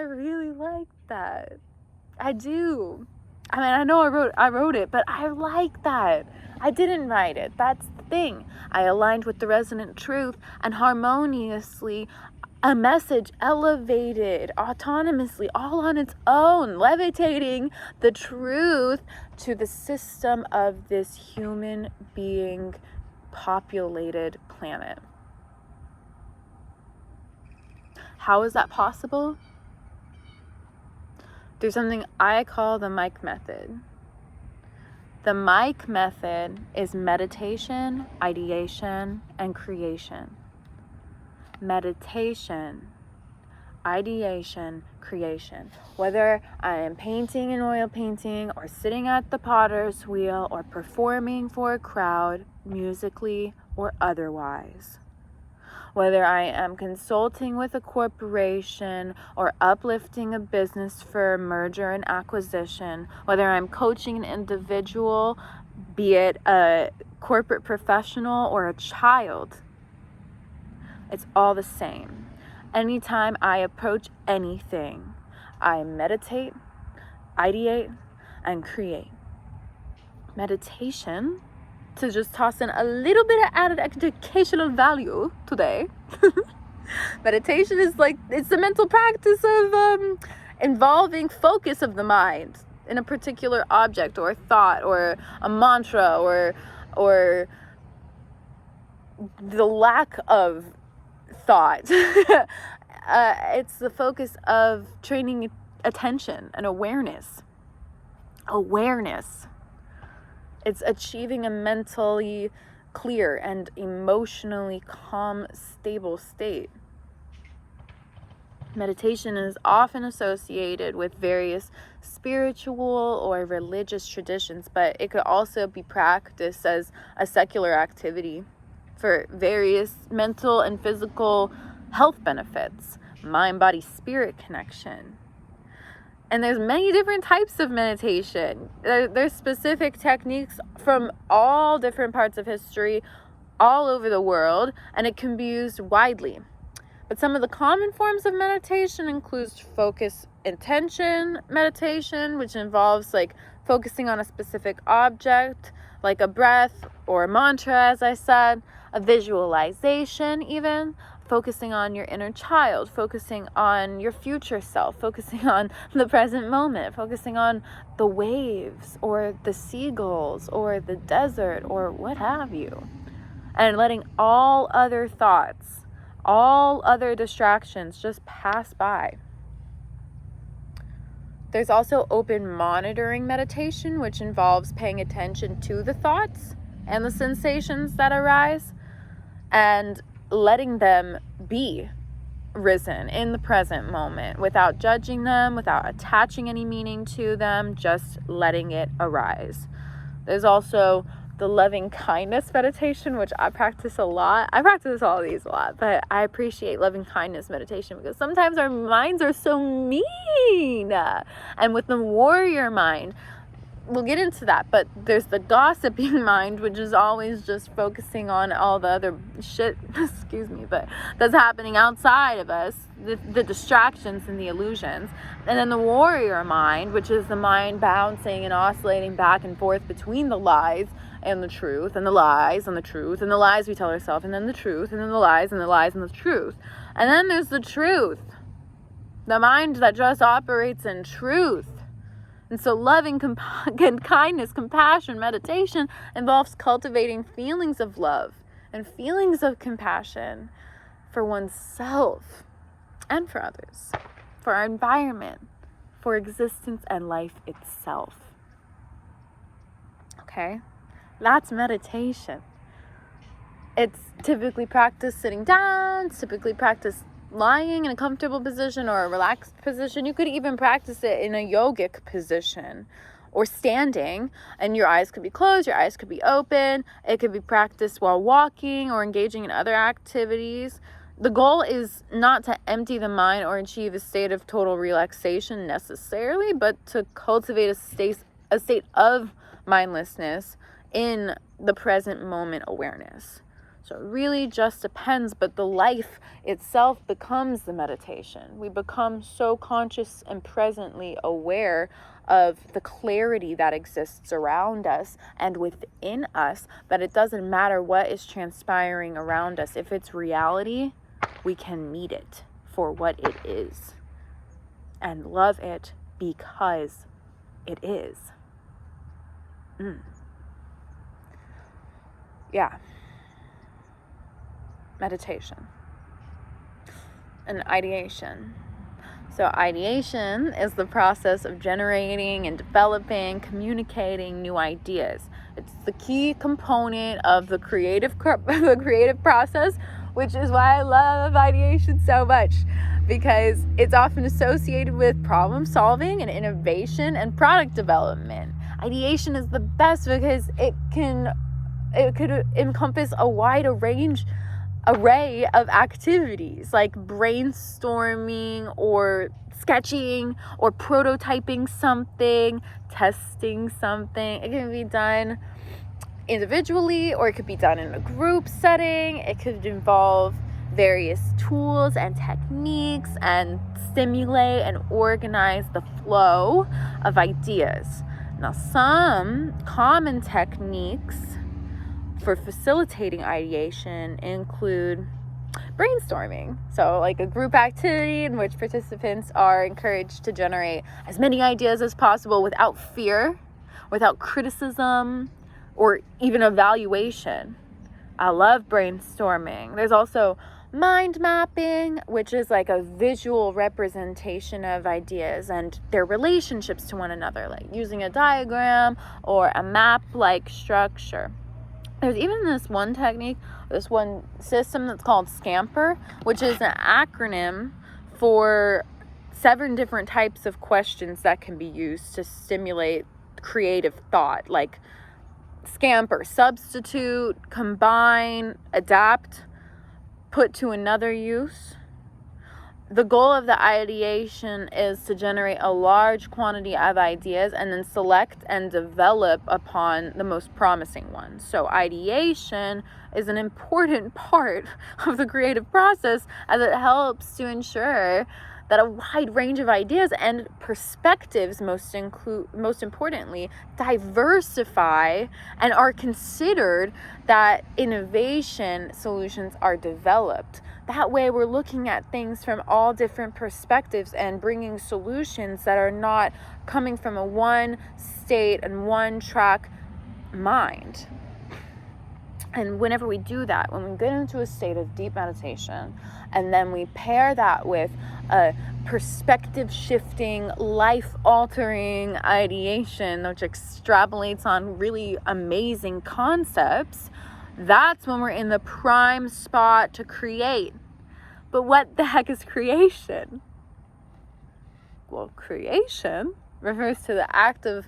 really like that. I do. I mean, I know I wrote it, but I like that. I didn't write it. That's the thing. I aligned with the resonant truth, and harmoniously a message elevated autonomously, all on its own, levitating the truth to the system of this human being populated planet. How is that possible? Through something I call the mic method. The mic method is meditation, ideation, and creation. Meditation, ideation, creation. Whether I am painting an oil painting, or sitting at the potter's wheel, or performing for a crowd, musically or otherwise. Whether I am consulting with a corporation or uplifting a business for merger and acquisition, whether I'm coaching an individual, be it a corporate professional or a child, it's all the same. Anytime I approach anything, I meditate, ideate, and create. Meditation, to just toss in a little bit of added educational value today. Meditation is it's the mental practice of involving focus of the mind in a particular object or thought or a mantra or the lack of thought. It's the focus of training attention and awareness. It's achieving a mentally clear and emotionally calm, stable state. Meditation is often associated with various spiritual or religious traditions, but it could also be practiced as a secular activity for various mental and physical health benefits, mind, body, spirit connection. And there's many different types of meditation. There's specific techniques from all different parts of history, all over the world, and it can be used widely. But some of the common forms of meditation includes focus intention meditation, which involves focusing on a specific object, like a breath or a mantra, as I said, a visualization even, focusing on your inner child, focusing on your future self, focusing on the present moment, focusing on the waves or the seagulls or the desert or what have you, and letting all other thoughts, all other distractions just pass by. There's also open monitoring meditation, which involves paying attention to the thoughts and the sensations that arise and letting them be risen in the present moment without judging them, without attaching any meaning to them, just letting it arise. There's also the loving kindness meditation, which I practice a lot. I practice all these a lot, but I appreciate loving kindness meditation because sometimes our minds are so mean. And with the warrior mind, we'll get into that, but there's the gossiping mind, which is always just focusing on all the other shit, but that's happening outside of us, the distractions and the illusions. And then the warrior mind, which is the mind bouncing and oscillating back and forth between the lies and the truth, and the lies and the truth, and the lies we tell ourselves, and then the truth, and then the lies and the lies and the truth. And then there's the truth, the mind that just operates in truth. And so loving kindness, compassion, meditation involves cultivating feelings of love and feelings of compassion for oneself and for others, for our environment, for existence and life itself. Okay? That's meditation. It's typically practiced sitting down, it's typically practiced lying in a comfortable position or a relaxed position. You could even practice it in a yogic position or standing, and your eyes could be closed, your eyes could be open. It could be practiced while walking or engaging in other activities. The goal is not to empty the mind or achieve a state of total relaxation necessarily, but to cultivate a state of mindlessness in the present moment awareness. So it really just depends, but the life itself becomes the meditation. We become so conscious and presently aware of the clarity that exists around us and within us, that it doesn't matter what is transpiring around us. If it's reality, we can meet it for what it is and love it because it is. Yeah. Meditation. And ideation. So ideation is the process of generating and developing, communicating new ideas. It's the key component of the creative process, which is why I love ideation so much, because it's often associated with problem solving and innovation and product development. Ideation is the best because it could encompass a wide array of activities like brainstorming or sketching or prototyping something, testing something. It can be done individually or it could be done in a group setting. It could involve various tools and techniques and stimulate and organize the flow of ideas. Now, some common techniques for facilitating ideation include brainstorming. So like a group activity in which participants are encouraged to generate as many ideas as possible without fear, without criticism, or even evaluation. I love brainstorming. There's also mind mapping, which is like a visual representation of ideas and their relationships to one another, like using a diagram or a map-like structure. There's even this one system that's called Scamper, which is an acronym for 7 different types of questions that can be used to stimulate creative thought, like Scamper: substitute, combine, adapt, put to another use. The goal of the ideation is to generate a large quantity of ideas and then select and develop upon the most promising ones. So ideation is an important part of the creative process, as it helps to ensure that a wide range of ideas and perspectives, most importantly, diversify and are considered, that innovation solutions are developed. That way we're looking at things from all different perspectives and bringing solutions that are not coming from a one state and one track mind. And whenever we do that, when we get into a state of deep meditation, and then we pair that with a perspective shifting, life altering ideation, which extrapolates on really amazing concepts, that's when we're in the prime spot to create. But what the heck is creation? Well, creation refers to the act of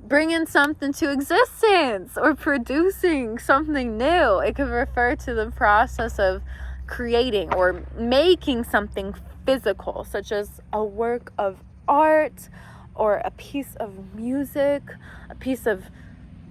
bringing something to existence or producing something new. It could refer to the process of creating or making something physical, such as a work of art or a piece of music, a piece of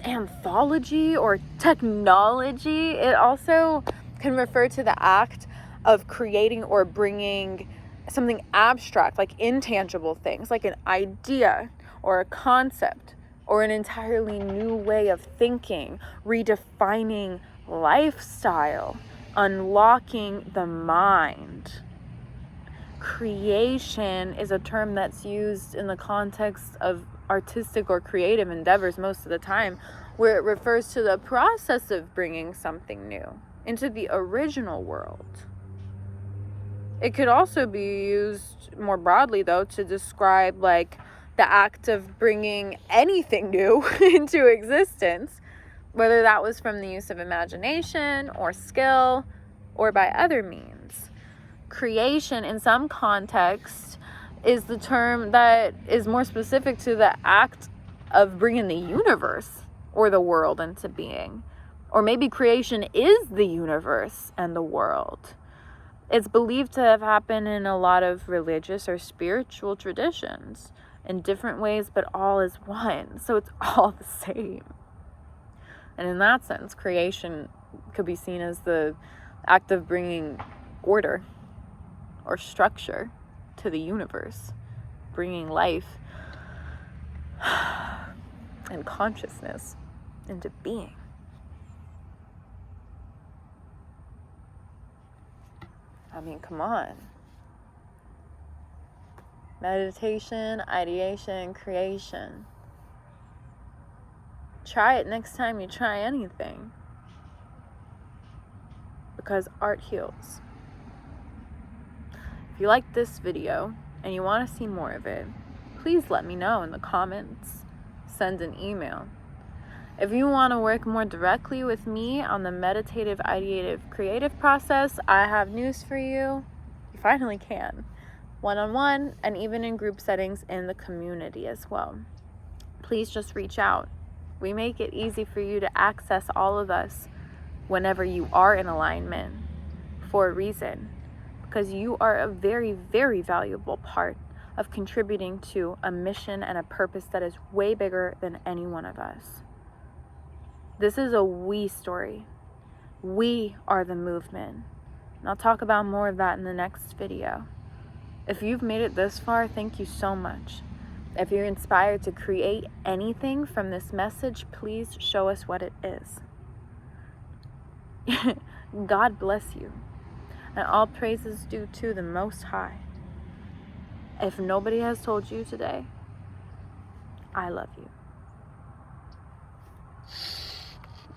anthology or technology. It also can refer to the act of creating or bringing something abstract, like intangible things, like an idea or a concept or an entirely new way of thinking, redefining lifestyle, unlocking the mind. Creation is a term that's used in the context of artistic or creative endeavors most of the time, where it refers to the process of bringing something new into the original world. It could also be used more broadly, though, to describe like the act of bringing anything new into existence, whether that was from the use of imagination or skill or by other means. Creation, in some contexts, is the term that is more specific to the act of bringing the universe or the world into being. Or maybe creation is the universe and the world. It's believed to have happened in a lot of religious or spiritual traditions in different ways, but all is one. So it's all the same. And in that sense, creation could be seen as the act of bringing order or structure to the universe, bringing life and consciousness into being. I mean, come on. Meditation, ideation, creation. Try it next time you try anything. Because art heals. If you like this video and you want to see more of it, please let me know in the comments. Send an email. If you want to work more directly with me on the meditative, ideative, creative process, I have news for you. You finally can. One-on-one and even in group settings in the community as well. Please just reach out. We make it easy for you to access all of us whenever you are in alignment for a reason. Because you are a very, very valuable part of contributing to a mission and a purpose that is way bigger than any one of us. This is a we story. We are the movement. And I'll talk about more of that in the next video. If you've made it this far, thank you so much. If you're inspired to create anything from this message, please show us what it is. God bless you. And all praises due to the Most High. If nobody has told you today, I love you.